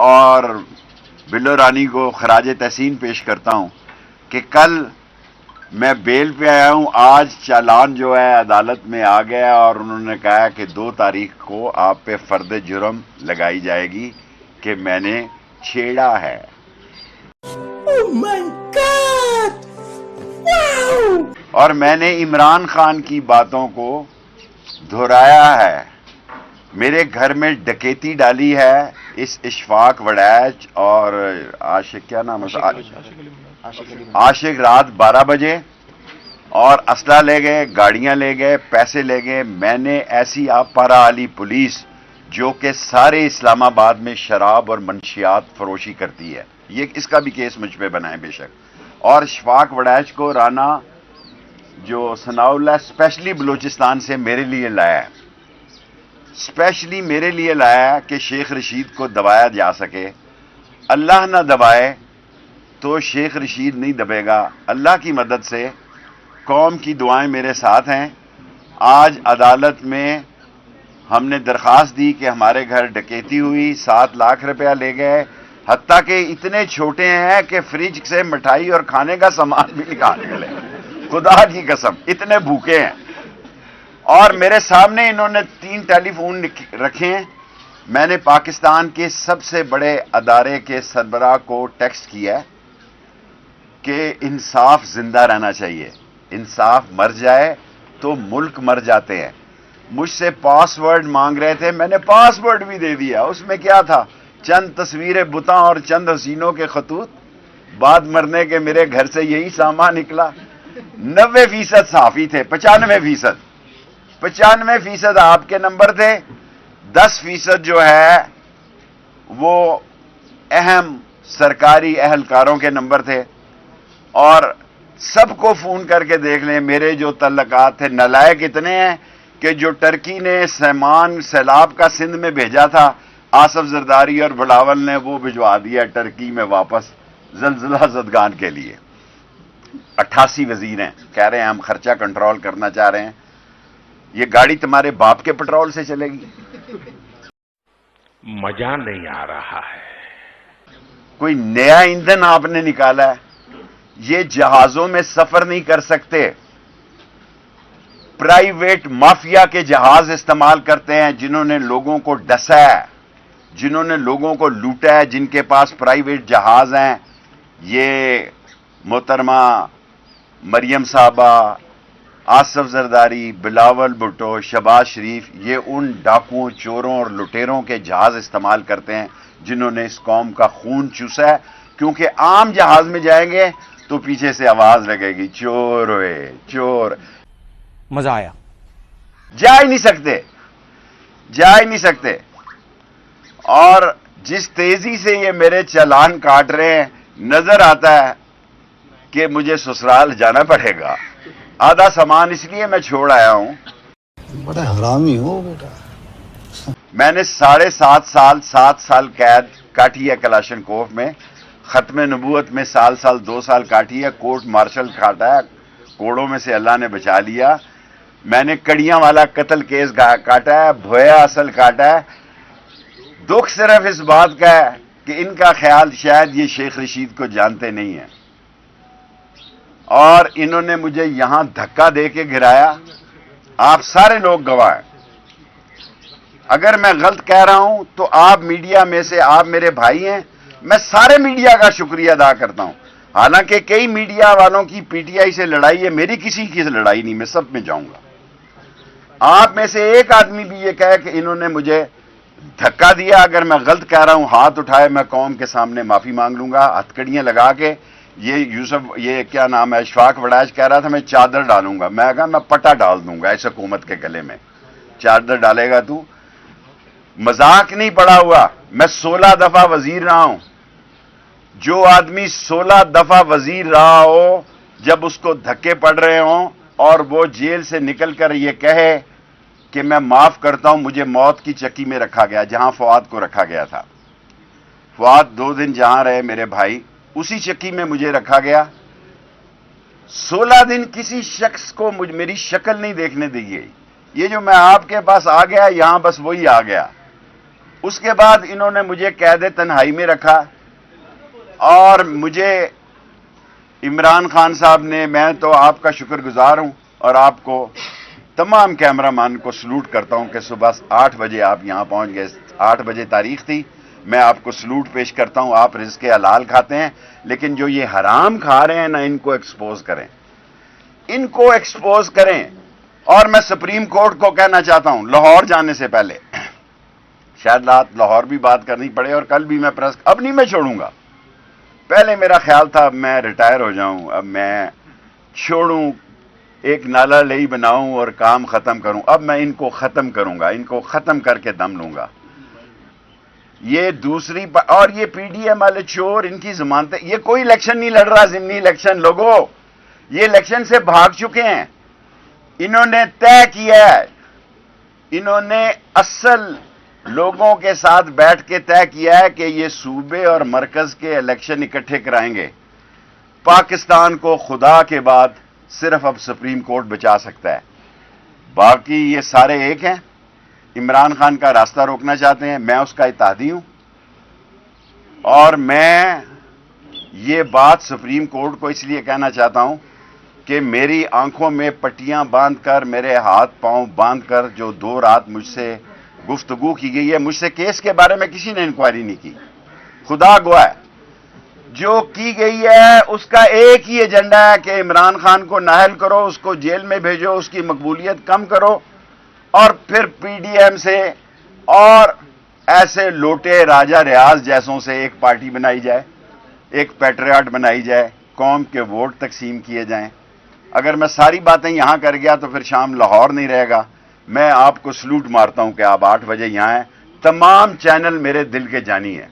اور بلو رانی کو خراج تحسین پیش کرتا ہوں کہ کل میں بیل پہ آیا ہوں، آج چالان جو ہے عدالت میں آ گیا اور انہوں نے کہا کہ 2 تاریخ کو آپ پہ فرد جرم لگائی جائے گی کہ میں نے چھیڑا ہے۔ Oh my God! Wow! اور میں نے عمران خان کی باتوں کو دہرایا ہے، میرے گھر میں ڈکیتی ڈالی ہے اس اشفاق وڑیچ اور عاشق، کیا نام ہے، عاشق، رات 12 بجے، اور اسلحہ لے گئے، گاڑیاں لے گئے، پیسے لے گئے۔ میں نے ایسی پارا علی پولیس جو کہ سارے اسلام آباد میں شراب اور منشیات فروشی کرتی ہے، یہ اس کا بھی کیس مجھ پہ بنائے بے شک۔ اور اشفاق وڑیچ کو رانا جو ثناء اللہ اسپیشلی بلوچستان سے میرے لیے لایا ہے، اسپیشلی میرے لیے لایا کہ شیخ رشید کو دبایا جا سکے۔ اللہ نہ دبائے تو شیخ رشید نہیں دبے گا، اللہ کی مدد سے قوم کی دعائیں میرے ساتھ ہیں۔ آج عدالت میں ہم نے درخواست دی کہ ہمارے گھر ڈکیتی ہوئی، 7 لاکھ روپیہ لے گئے، حتیٰ کہ اتنے چھوٹے ہیں کہ فریج سے مٹھائی اور کھانے کا سامان بھی نکال نکلے، خدا کی قسم اتنے بھوکے ہیں۔ اور میرے سامنے انہوں نے 3 ٹیلی فون رکھے ہیں۔ میں نے پاکستان کے سب سے بڑے ادارے کے سربراہ کو ٹیکسٹ کیا ہے کہ انصاف زندہ رہنا چاہیے، انصاف مر جائے تو ملک مر جاتے ہیں۔ مجھ سے پاس ورڈ مانگ رہے تھے، میں نے پاس ورڈ بھی دے دیا۔ اس میں کیا تھا؟ چند تصویریں بتاں اور چند حسینوں کے خطوط، بعد مرنے کے میرے گھر سے یہی سامان نکلا۔ 90% صحافی تھے، 95% آپ کے نمبر تھے، 10% جو ہے وہ اہم سرکاری اہلکاروں کے نمبر تھے۔ اور سب کو فون کر کے دیکھ لیں، میرے جو تعلقات تھے، نالائق اتنے ہیں کہ جو ٹرکی نے سامان سیلاب کا سندھ میں بھیجا تھا، آصف زرداری اور بلاول نے وہ بھجوا دیا ٹرکی میں واپس زلزلہ زدگان کے لیے۔ 88 وزیر ہیں، کہہ رہے ہیں ہم خرچہ کنٹرول کرنا چاہ رہے ہیں۔ یہ گاڑی تمہارے باپ کے پٹرول سے چلے گی؟ مزہ نہیں آ رہا ہے۔ کوئی نیا ایندھن آپ نے نکالا ہے؟ یہ جہازوں میں سفر نہیں کر سکتے، پرائیویٹ مافیا کے جہاز استعمال کرتے ہیں، جنہوں نے لوگوں کو ڈسا ہے، جنہوں نے لوگوں کو لوٹا ہے، جن کے پاس پرائیویٹ جہاز ہیں۔ یہ محترمہ مریم صاحبہ، آصف زرداری، بلاول بھٹو، شہباز شریف، یہ ان ڈاکوؤں، چوروں اور لٹیروں کے جہاز استعمال کرتے ہیں جنہوں نے اس قوم کا خون چوسا ہے، کیونکہ عام جہاز میں جائیں گے تو پیچھے سے آواز لگے گی، چور ہوئے چور۔ مزہ آیا؟ جا ہی نہیں سکتے، جا ہی نہیں سکتے۔ اور جس تیزی سے یہ میرے چالان کاٹ رہے ہیں، نظر آتا ہے کہ مجھے سسرال جانا پڑے گا۔ آدھا سامان اس لیے میں چھوڑ آیا ہوں، بڑا حرامی ہو بیٹا۔ میں نے 7.5 سال قید کاٹی ہے کلاشن کوف میں، ختم نبوت میں سال 2 سال کاٹی ہے، کورٹ مارشل کاٹا ہے، کوڑوں میں سے اللہ نے بچا لیا۔ میں نے کڑیاں والا قتل کیس کاٹا ہے، بھویا اصل کاٹا ہے۔ دکھ صرف اس بات کا ہے کہ ان کا خیال شاید یہ شیخ رشید کو جانتے نہیں ہیں، اور انہوں نے مجھے یہاں دھکا دے کے گرایا۔ آپ سارے لوگ گواہ ہیں۔ اگر میں غلط کہہ رہا ہوں تو آپ میڈیا میں سے، آپ میرے بھائی ہیں، میں سارے میڈیا کا شکریہ ادا کرتا ہوں۔ حالانکہ کئی میڈیا والوں کی پی ٹی آئی سے لڑائی ہے، میری کسی کی لڑائی نہیں، میں سب میں جاؤں گا۔ آپ میں سے ایک آدمی بھی یہ کہے کہ انہوں نے مجھے دھکا دیا، اگر میں غلط کہہ رہا ہوں ہاتھ اٹھائے، میں قوم کے سامنے معافی مانگ لوں گا، ہتھکڑیاں لگا کے۔ یہ کیا نام ہے، اشفاق وڑیچ کہہ رہا تھا میں چادر ڈالوں گا، میں کہا میں پٹا ڈال دوں گا اس حکومت کے گلے میں، چادر ڈالے گا تو؟ مذاق نہیں پڑا ہوا، میں 16 دفعہ وزیر رہا ہوں۔ جو آدمی 16 دفعہ وزیر رہا ہو، جب اس کو دھکے پڑ رہے ہوں اور وہ جیل سے نکل کر یہ کہے کہ میں معاف کرتا ہوں، مجھے موت کی چکی میں رکھا گیا جہاں فؤاد کو رکھا گیا تھا۔ فؤاد 2 دن جہاں رہے میرے بھائی، اسی چکی میں مجھے رکھا گیا۔ 16 دن کسی شخص کو میری شکل نہیں دیکھنے دی گئی۔ یہ جو میں آپ کے پاس آ گیا، یہاں بس وہی آ گیا۔ اس کے بعد انہوں نے مجھے قید تنہائی میں رکھا اور مجھے عمران خان صاحب نے، میں تو آپ کا شکر گزار ہوں اور آپ کو تمام کیمرہ مین کو سلوٹ کرتا ہوں کہ صبح 8 بجے آپ یہاں پہنچ گئے. 8 بجے تاریخ تھی. میں آپ کو سلوٹ پیش کرتا ہوں. آپ رزق حلال کھاتے ہیں، لیکن جو یہ حرام کھا رہے ہیں نا، ان کو ایکسپوز کریں، ان کو ایکسپوز کریں. اور میں سپریم کورٹ کو کہنا چاہتا ہوں، لاہور جانے سے پہلے، شاید رات لاہور بھی بات کرنی پڑے اور کل بھی میں پریس، اب نہیں میں چھوڑوں گا. پہلے میرا خیال تھا اب میں ریٹائر ہو جاؤں، اب میں چھوڑوں، ایک نالا لئی بناؤں اور کام ختم کروں. اب میں ان کو ختم کروں گا، ان کو ختم کر کے دم لوں گا. یہ دوسری اور یہ پی ڈی ایم والے چور، ان کی ضمانتیں، یہ کوئی الیکشن نہیں لڑ رہا، ضمنی الیکشن. لوگوں، یہ الیکشن سے بھاگ چکے ہیں. انہوں نے طے کیا ہے، انہوں نے اصل لوگوں کے ساتھ بیٹھ کے طے کیا ہے کہ یہ صوبے اور مرکز کے الیکشن اکٹھے کرائیں گے. پاکستان کو خدا کے بعد صرف اب سپریم کورٹ بچا سکتا ہے. باقی یہ سارے ایک ہیں، عمران خان کا راستہ روکنا چاہتے ہیں. میں اس کا اتحادی ہوں اور میں یہ بات سپریم کورٹ کو اس لیے کہنا چاہتا ہوں کہ میری آنکھوں میں پٹیاں باندھ کر، میرے ہاتھ پاؤں باندھ کر جو 2 رات مجھ سے گفتگو کی گئی ہے، مجھ سے کیس کے بارے میں کسی نے انکوائری نہیں کی. خدا گواہ ہے، جو کی گئی ہے اس کا ایک ہی ایجنڈا ہے کہ عمران خان کو نااہل کرو، اس کو جیل میں بھیجو، اس کی مقبولیت کم کرو، اور پھر پی ڈی ایم سے اور ایسے لوٹے راجہ ریاض جیسوں سے ایک پارٹی بنائی جائے، ایک پیٹریاٹ بنائی جائے، قوم کے ووٹ تقسیم کیے جائیں. اگر میں ساری باتیں یہاں کر گیا تو پھر شام لاہور نہیں رہے گا. میں آپ کو سلوٹ مارتا ہوں کہ آپ 8 بجے یہاں ہیں. تمام چینل میرے دل کے جانی ہیں.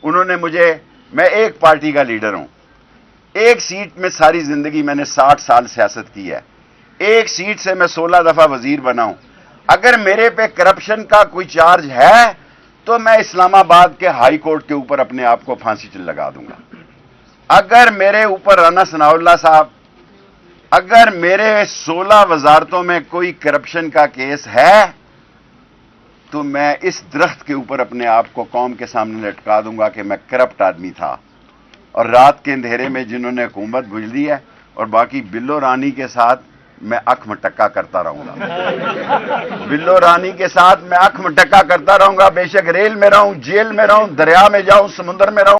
انہوں نے مجھے، میں ایک پارٹی کا لیڈر ہوں، ایک سیٹ میں ساری زندگی میں نے 60 سال سیاست کی ہے، ایک سیٹ سے میں 16 دفعہ وزیر بنا ہوں. اگر میرے پہ کرپشن کا کوئی چارج ہے تو میں اسلام آباد کے ہائی کورٹ کے اوپر اپنے آپ کو پھانسی لگا دوں گا. اگر میرے اوپر رانا ثناء اللہ صاحب، اگر میرے 16 وزارتوں میں کوئی کرپشن کا کیس ہے تو میں اس درخت کے اوپر اپنے آپ کو قوم کے سامنے لٹکا دوں گا کہ میں کرپٹ آدمی تھا. اور رات کے اندھیرے میں جنہوں نے حکومت گزری ہے، اور باقی بلو رانی کے ساتھ میں اکھ مٹکا کرتا رہوں گا. بلو رانی کے ساتھ میں اکھ مٹکا کرتا رہوں گا، بے شک ریل میں رہوں، جیل میں رہوں، دریا میں جاؤں، سمندر میں رہوں.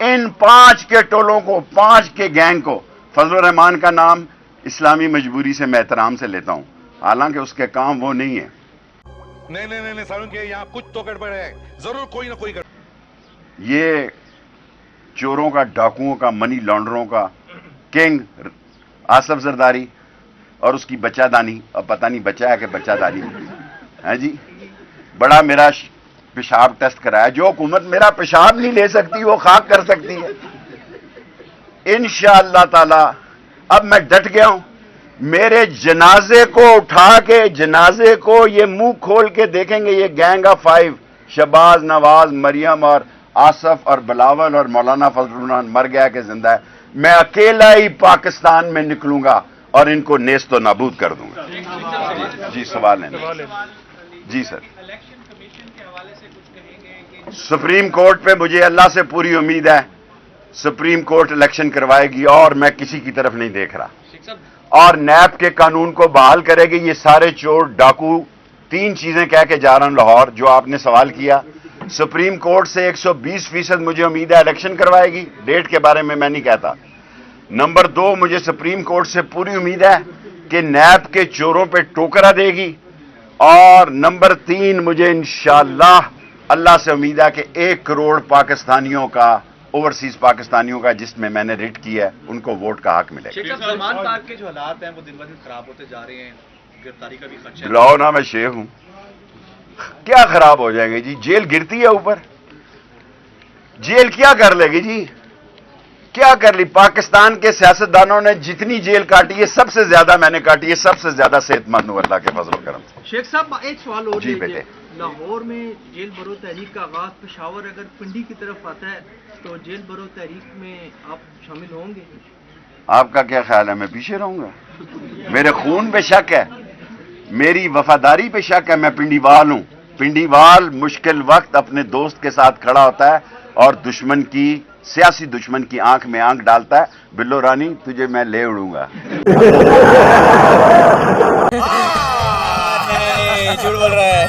ان 5 کے ٹولوں کو، 5 کے گینگ کو، فضل الرحمان کا نام اسلامی مجبوری سے میں احترام سے لیتا ہوں، حالانکہ اس کے کام وہ نہیں ہے. نہیں سالوں کے یہاں کچھ تو گڑبڑ ہے، ضرور کوئی نہ کوئی گڑبڑ. یہ چوروں کا، ڈاکوؤں کا، منی لانڈروں کا کنگ آصف زرداری اور اس کی بچہ دانی، اب پتہ نہیں بچہ ہے کہ بچہ دانی ہے جی، بڑا میرا پیشاب ٹیسٹ کرایا. جو حکومت میرا پیشاب نہیں لے سکتی وہ خاک کر سکتی ہے. انشاءاللہ تعالی اب میں ڈٹ گیا ہوں. میرے جنازے کو اٹھا کے، جنازے کو یہ منہ کھول کے دیکھیں گے، یہ گینگ آف 5، شہباز، نواز، مریم اور آصف اور بلاول اور مولانا فضل الرحمان مر گیا کہ زندہ ہے. میں اکیلا ہی پاکستان میں نکلوں گا اور ان کو نیست و نابود کر دوں گا. جی سوال ہے. جی سر. سپریم کورٹ پہ مجھے اللہ سے پوری امید ہے، سپریم کورٹ الیکشن کروائے گی اور میں کسی کی طرف نہیں دیکھ رہا. اور نیب کے قانون کو بحال کرے گی. یہ سارے چور ڈاکو 3 چیزیں کہہ کے جا رہا ہوں لاہور، جو آپ نے سوال کیا. سپریم کورٹ سے 120% مجھے امید ہے الیکشن کروائے گی. ڈیٹ کے بارے میں نہیں کہتا. نمبر 2، مجھے سپریم کورٹ سے پوری امید ہے کہ نیب کے چوروں پہ ٹوکرا دے گی. اور نمبر 3، مجھے انشاءاللہ اللہ سے امید ہے کہ 1 کروڑ پاکستانیوں کا، اوورسیز پاکستانیوں کا جس میں نے ریٹ کیا ہے، ان کو ووٹ کا حق ملے. شیخ صاحب، سلمان پاک کے جو حالات ہیں وہ دن بدن خراب ہوتے جا رہے ہیں، گرفتاری کا بھی خدشہ ہے. بلاؤ نا، میں شیخ ہوں. کیا خراب ہو جائیں گے جی؟ جیل گرتی ہے اوپر، جیل کیا کر لے گی جی؟ کیا کر لی؟ پاکستان کے سیاستدانوں نے جتنی جیل کاٹی ہے سب سے زیادہ میں نے کاٹی ہے، سب سے زیادہ صحت مند ہوں اللہ کے فضل و کرم سے. شیخ صاحب، ایک سوال اور جی بیٹے. لاہور میں جیل برو تحریک کا آغاز، پشاور اگر پنڈی کی طرف آتا ہے تو جیل برو تحریک میں آپ شامل ہوں گے؟ آپ کا کیا خیال ہے میں پیچھے رہوں گا؟ میرے خون پہ شک ہے، میری وفاداری پہ شک ہے، میں پنڈیوال ہوں. پنڈیوال مشکل وقت اپنے دوست کے ساتھ کھڑا ہوتا ہے اور دشمن کی، سیاسی دشمن کی آنکھ میں آنکھ ڈالتا ہے. بلو رانی تجھے میں لے اڑوں گا. جھوٹ بول رہا ہے.